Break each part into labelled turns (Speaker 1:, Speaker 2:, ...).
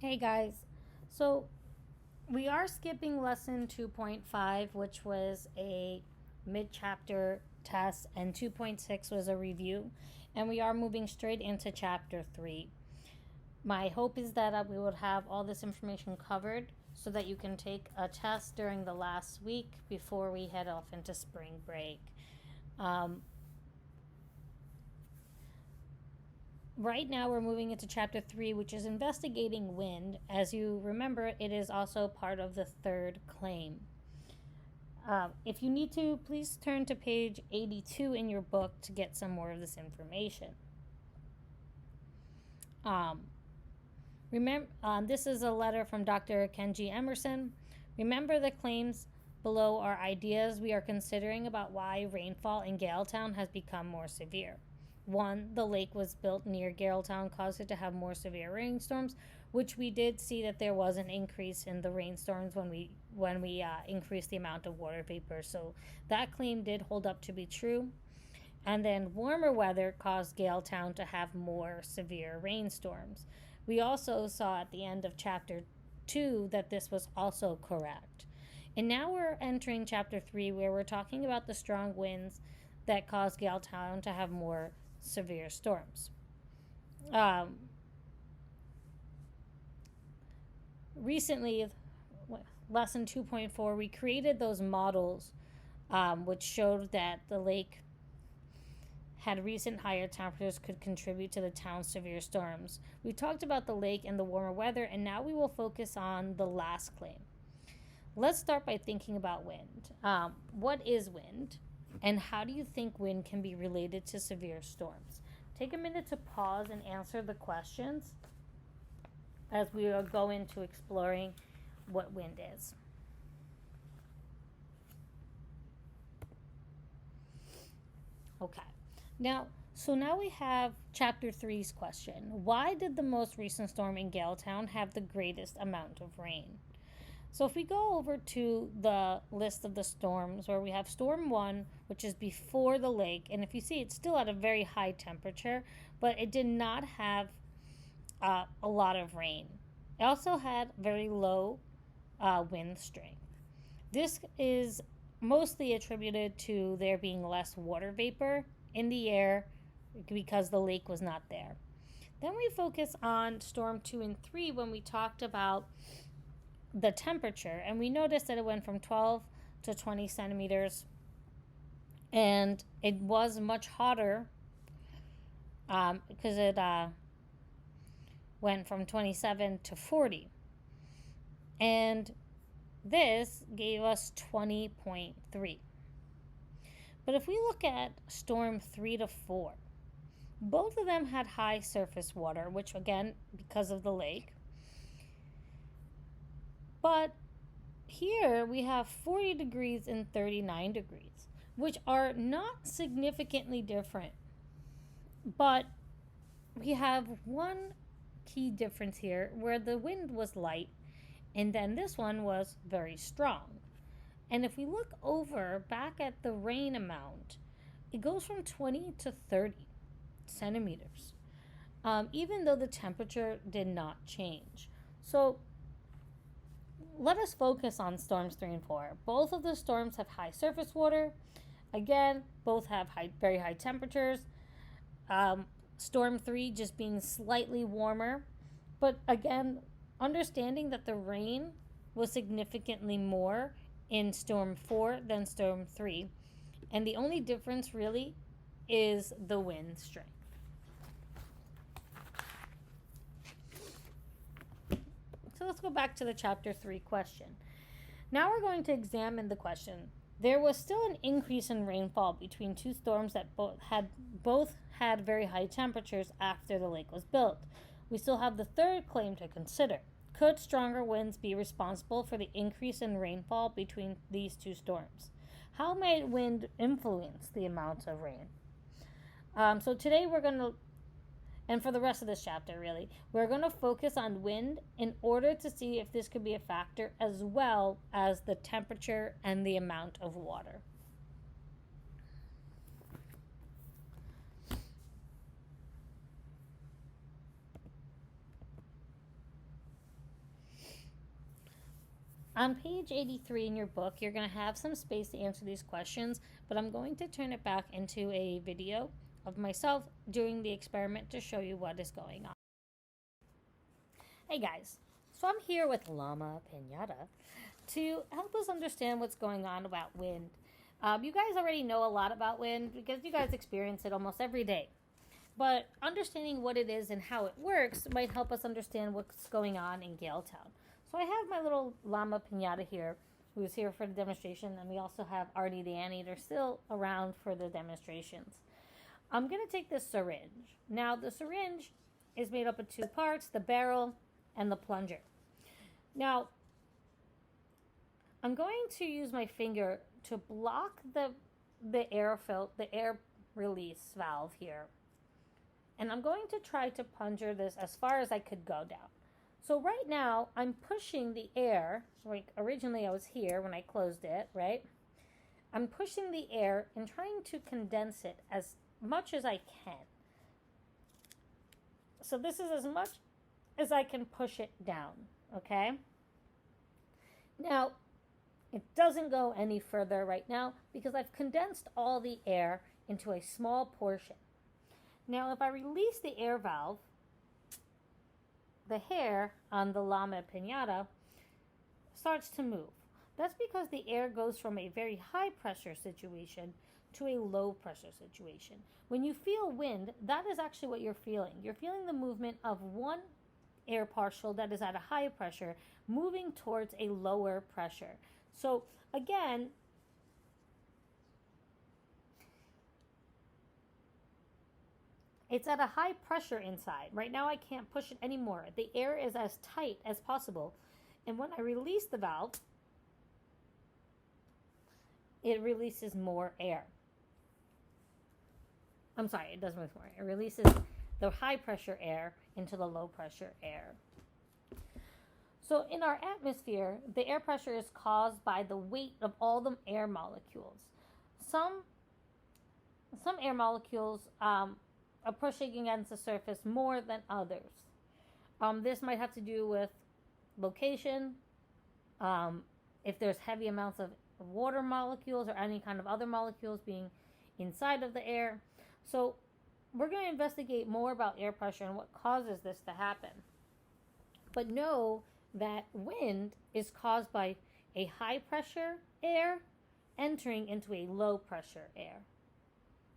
Speaker 1: Hey guys, so we are skipping lesson 2.5, which was a mid chapter test, and 2.6 was a review, and we are moving straight into chapter 3. My hope is that we would have all this information covered so that you can take a test during the last week before we head off into spring break. Um, right now we're moving into chapter 3, which is investigating wind. As you remember, it is also part of the third claim. If you need to, please turn to page 82 in your book to get some more of this information. This is a letter from Dr. Kenji Emerson. Remember, the claims below are ideas we are considering about why rainfall in Galetown has become more severe. 1. The lake was built near Galetown, caused it to have more severe rainstorms, which we did see that there was an increase in the rainstorms when we increased the amount of water vapor. So that claim did hold up to be true. And then warmer weather caused Galetown to have more severe rainstorms. We also saw at the end of chapter 2 that this was also correct. And now we're entering chapter 3, where we're talking about the strong winds that caused Galetown to have more severe storms. Recently, lesson 2.4, we created those models which showed that the lake had recent higher temperatures could contribute to the town's severe storms. We talked about the lake and the warmer weather, and now we will focus on the last claim. Let's start by thinking about wind. What is wind, and how do you think wind can be related to severe storms? Take a minute to pause and answer the questions as we will go into exploring what wind is. Okay. Now we have chapter 3's question. Why did the most recent storm in Galetown have the greatest amount of rain? So if we go over to the list of the storms, where we have storm 1, which is before the lake, and if you see, it's still at a very high temperature, but it did not have a lot of rain. It also had very low wind strength. This is mostly attributed to there being less water vapor in the air because the lake was not there. Then we focus on storm 2 and 3 when we talked about the temperature, and we noticed that it went from 12 to 20 centimeters, and it was much hotter because it went from 27 to 40, and this gave us 20.3. But if we look at storm 3 to 4, both of them had high surface water, which again, because of the lake. But here we have 40 degrees and 39 degrees, which are not significantly different. But we have one key difference here where the wind was light, and then this one was very strong. And if we look over back at the rain amount, it goes from 20 to 30 centimeters, even though the temperature did not change. So let us focus on storms 3 and 4. Both of the storms have high surface water. Again, both have very high temperatures. Storm 3 just being slightly warmer. But again, understanding that the rain was significantly more in storm 4 than storm 3. And the only difference really is the wind strength. So let's go back to the chapter 3 question. Now we're going to examine the question. There was still an increase in rainfall between two storms that both had very high temperatures after the lake was built. We still have the third claim to consider. Could stronger winds be responsible for the increase in rainfall between these two storms? How might wind influence the amount of rain? So today we're going to, and for the rest of this chapter really, we're going to focus on wind in order to see if this could be a factor, as well as the temperature and the amount of water. On page 83 in your book, you're going to have some space to answer these questions, but I'm going to turn it back into a video of myself doing the experiment to show you what is going on. Hey guys, so I'm here with Llama Pinata to help us understand what's going on about wind. You guys already know a lot about wind because you guys experience it almost every day. But understanding what it is and how it works might help us understand what's going on in Galetown. So I have my little Llama Pinata here, who's here for the demonstration, and we also have Artie the Anteater still around for the demonstrations. I'm going to take this syringe. Now, the syringe is made up of two parts, the barrel and the plunger. Now, I'm going to use my finger to block the air release valve here. And I'm going to try to plunger this as far as I could go down. So right now, I'm pushing the air, like originally I was here when I closed it, right? I'm pushing the air and trying to condense it as much as I can. So this is as much as I can push it down, okay? Now, it doesn't go any further right now because I've condensed all the air into a small portion. Now, if I release the air valve, the hair on the Llama Pinata starts to move. That's because the air goes from a very high pressure situation to a low pressure situation. When you feel wind, that is actually what you're feeling. You're feeling the movement of one air particle that is at a high pressure moving towards a lower pressure. So again, it's at a high pressure inside. Right now I can't push it anymore. The air is as tight as possible. And when I release the valve, it releases more air. I'm sorry, it does move more. It releases the high pressure air into the low pressure air. So in our atmosphere, the air pressure is caused by the weight of all the air molecules. Some air molecules are pushing against the surface more than others. This might have to do with location, if there's heavy amounts of water molecules or any kind of other molecules being inside of the air. So we're going to investigate more about air pressure and what causes this to happen. But know that wind is caused by a high pressure air entering into a low pressure air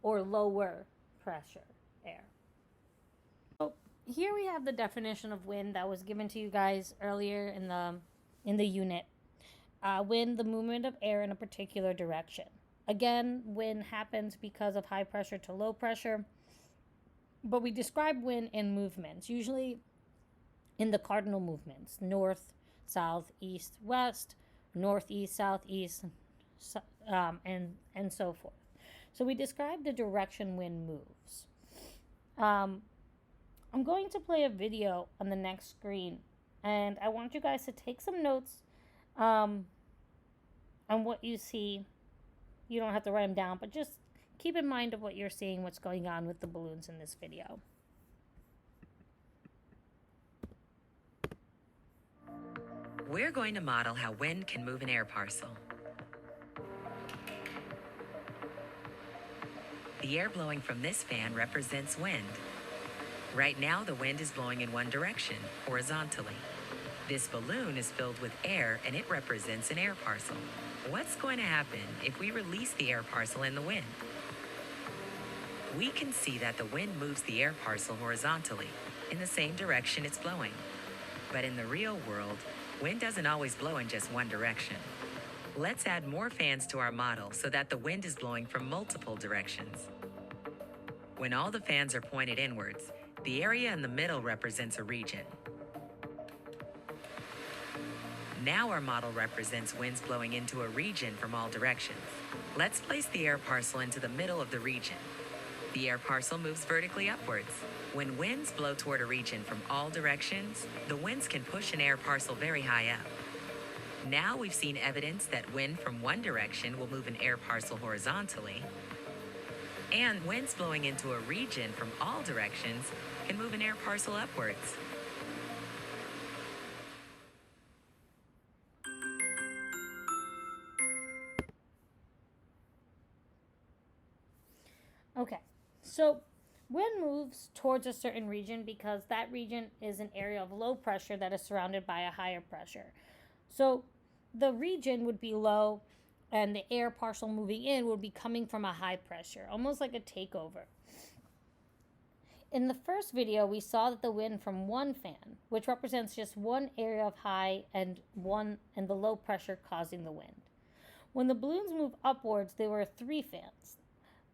Speaker 1: or lower pressure air. So here we have the definition of wind that was given to you guys earlier in the unit. Wind, the movement of air in a particular direction. Again, wind happens because of high pressure to low pressure, but we describe wind in movements, usually in the cardinal movements: north, south, east, west, northeast, southeast, and so forth. So we describe the direction wind moves. I'm going to play a video on the next screen, and I want you guys to take some notes on what you see. You don't have to write them down, but just keep in mind of what you're seeing, what's going on with the balloons in this video.
Speaker 2: We're going to model how wind can move an air parcel. The air blowing from this fan represents wind. Right now, the wind is blowing in one direction, horizontally. This balloon is filled with air, and it represents an air parcel. What's going to happen if we release the air parcel in the wind? We can see that the wind moves the air parcel horizontally, in the same direction it's blowing. But in the real world, wind doesn't always blow in just one direction. Let's add more fans to our model so that the wind is blowing from multiple directions. When all the fans are pointed inwards, the area in the middle represents a region. Now our model represents winds blowing into a region from all directions. Let's place the air parcel into the middle of the region. The air parcel moves vertically upwards. When winds blow toward a region from all directions, the winds can push an air parcel very high up. Now we've seen evidence that wind from one direction will move an air parcel horizontally, and winds blowing into a region from all directions can move an air parcel upwards.
Speaker 1: Okay, so wind moves towards a certain region because that region is an area of low pressure that is surrounded by a higher pressure. So the region would be low, and the air partial moving in would be coming from a high pressure, almost like a takeover. In the first video, we saw that the wind from one fan, which represents just one area of high and the low pressure causing the wind. When the balloons move upwards, there were 3 fans.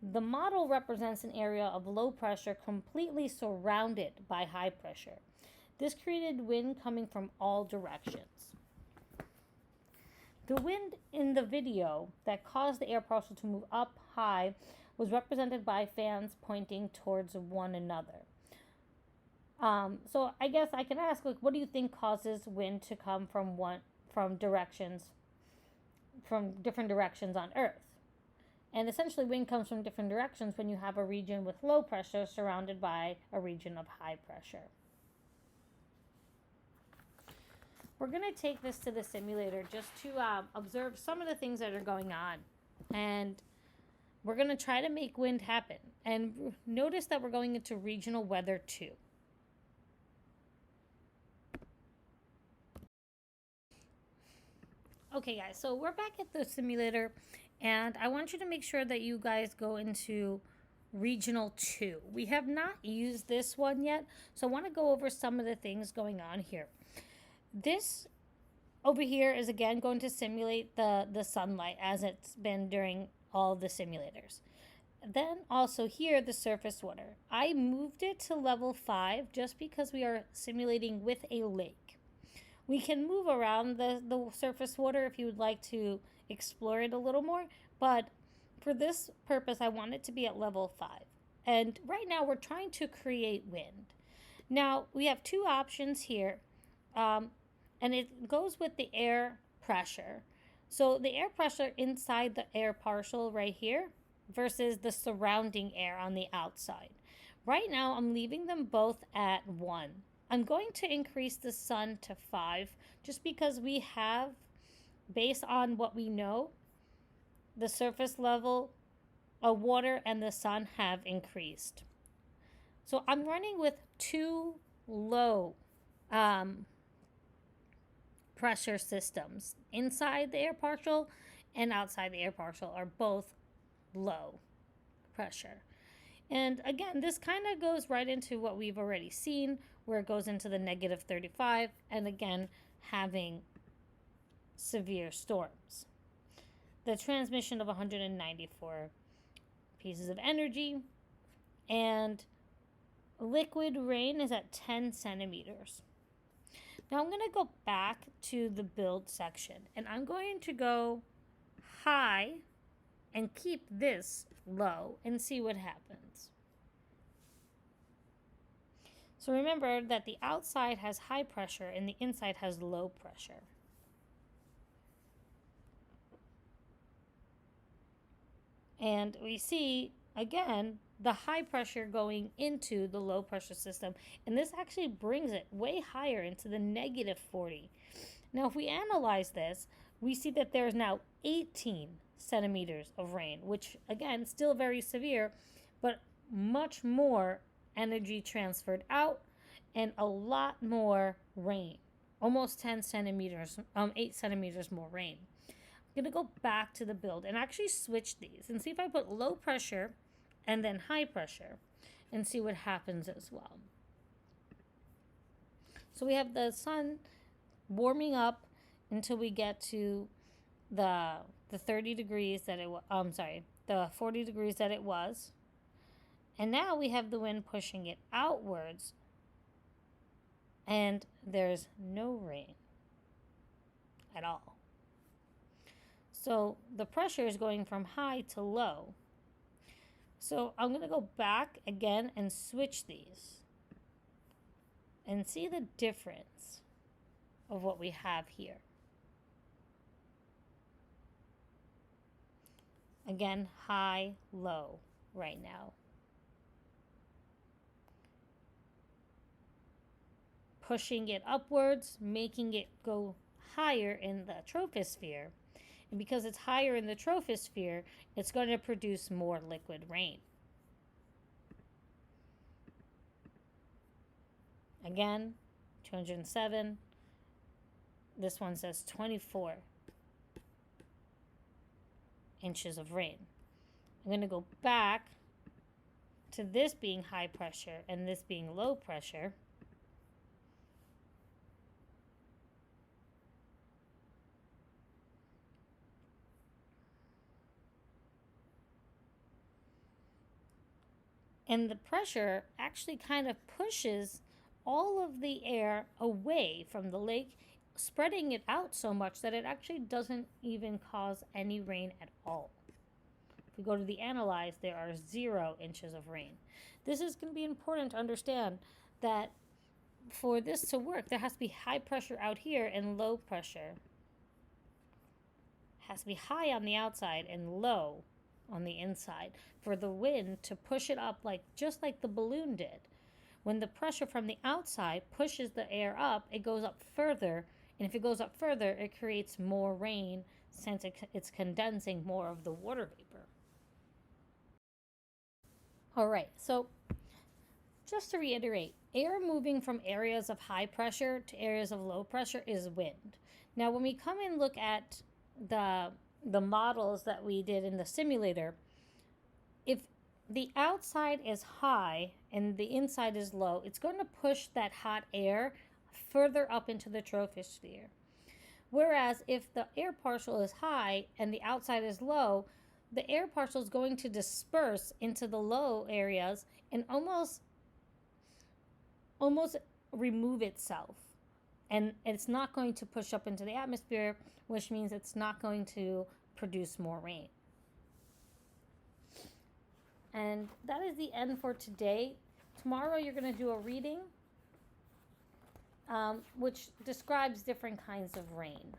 Speaker 1: The model represents an area of low pressure completely surrounded by high pressure. This created wind coming from all directions. The wind in the video that caused the air particle to move up high was represented by fans pointing towards one another. So I guess I can ask, like, what do you think causes wind to come from different directions on Earth? And essentially, wind comes from different directions when you have a region with low pressure surrounded by a region of high pressure. We're going to take this to the simulator just to observe some of the things that are going on. And we're going to try to make wind happen. And notice that we're going into regional weather 2. Okay, guys, so we're back at the simulator. And I want you to make sure that you guys go into regional 2. We have not used this one yet. So I want to go over some of the things going on here. This over here is again going to simulate the sunlight as it's been during all the simulators. Then also here, the surface water. I moved it to level 5 just because we are simulating with a lake. We can move around the surface water if you would like to explore it a little more, but for this purpose, I want it to be at level 5. And right now, we're trying to create wind. Now, we have 2 options here. And it goes with the air pressure. So the air pressure inside the air partial right here versus the surrounding air on the outside. Right now, I'm leaving them both at 1. I'm going to increase the sun to 5 just because we have, based on what we know, the surface level of water and the sun have increased. So I'm running with 2 low pressure systems. Inside the air partial and outside the air partial are both low pressure. And again, this kind of goes right into what we've already seen, where it goes into the negative 35 and again having severe storms. The transmission of 194 pieces of energy, and liquid rain is at 10 centimeters. Now I'm going to go back to the build section, and I'm going to go high and keep this low and see what happens. So remember that the outside has high pressure and the inside has low pressure. And we see, again, the high pressure going into the low pressure system. And this actually brings it way higher into the negative 40. Now, if we analyze this, we see that there's now 18 centimeters of rain, which, again, still very severe, but much more energy transferred out and a lot more rain. Almost 10 centimeters, 8 centimeters more rain. I'm going to go back to the build and actually switch these and see if I put low pressure and then high pressure and see what happens as well. So we have the sun warming up until we get to the 30 degrees that it was, the 40 degrees that it was. And now we have the wind pushing it outwards and there's no rain at all. So the pressure is going from high to low. So I'm going to go back again and switch these and see the difference of what we have here. Again, high, low right now. Pushing it upwards, making it go higher in the troposphere. And because it's higher in the troposphere, it's going to produce more liquid rain. Again, 207. This one says 24 inches of rain. I'm going to go back to this being high pressure and this being low pressure. And the pressure actually kind of pushes all of the air away from the lake, spreading it out so much that it actually doesn't even cause any rain at all. If we go to the analyze, there are 0 inches of rain. This is going to be important to understand that for this to work, there has to be high pressure out here and low pressure. It has to be high on the outside and low on the inside for the wind to push it up, like just like the balloon did. When the pressure from the outside pushes the air up, it goes up further, and if it goes up further, it creates more rain since it's condensing more of the water vapor. All right, so just to reiterate, air moving from areas of high pressure to areas of low pressure is wind. Now, when we come and look at the models that we did in the simulator, if the outside is high and the inside is low, it's going to push that hot air further up into the troposphere. Whereas if the air partial is high and the outside is low, the air partial is going to disperse into the low areas and almost remove itself. And it's not going to push up into the atmosphere, which means it's not going to produce more rain. And that is the end for today. Tomorrow you're going to do a reading which describes different kinds of rain.